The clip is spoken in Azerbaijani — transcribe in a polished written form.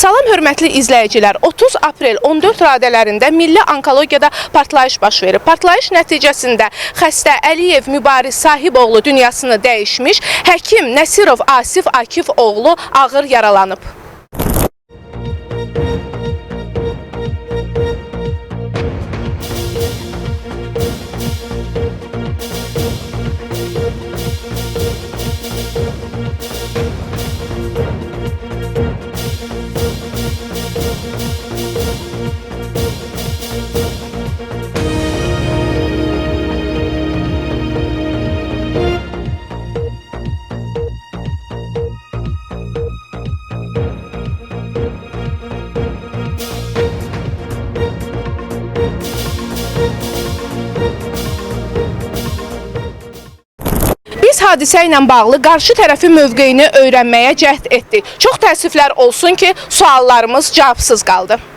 Salam hörmətli izləyicilər, 30 aprel 14 radələrində Milli Onkologiyada partlayış baş verir. Partlayış nəticəsində xəstə Əliyev Mübariz Sahiboğlu dünyasını dəyişmiş, həkim Nəsirov Asif Akif oğlu ağır yaralanıb. Biz hadisə ilə bağlı qarşı tərəfin mövqeyini öyrənməyə cəhd etdik. Çox təəssüflər olsun ki, suallarımız cavabsız qaldı.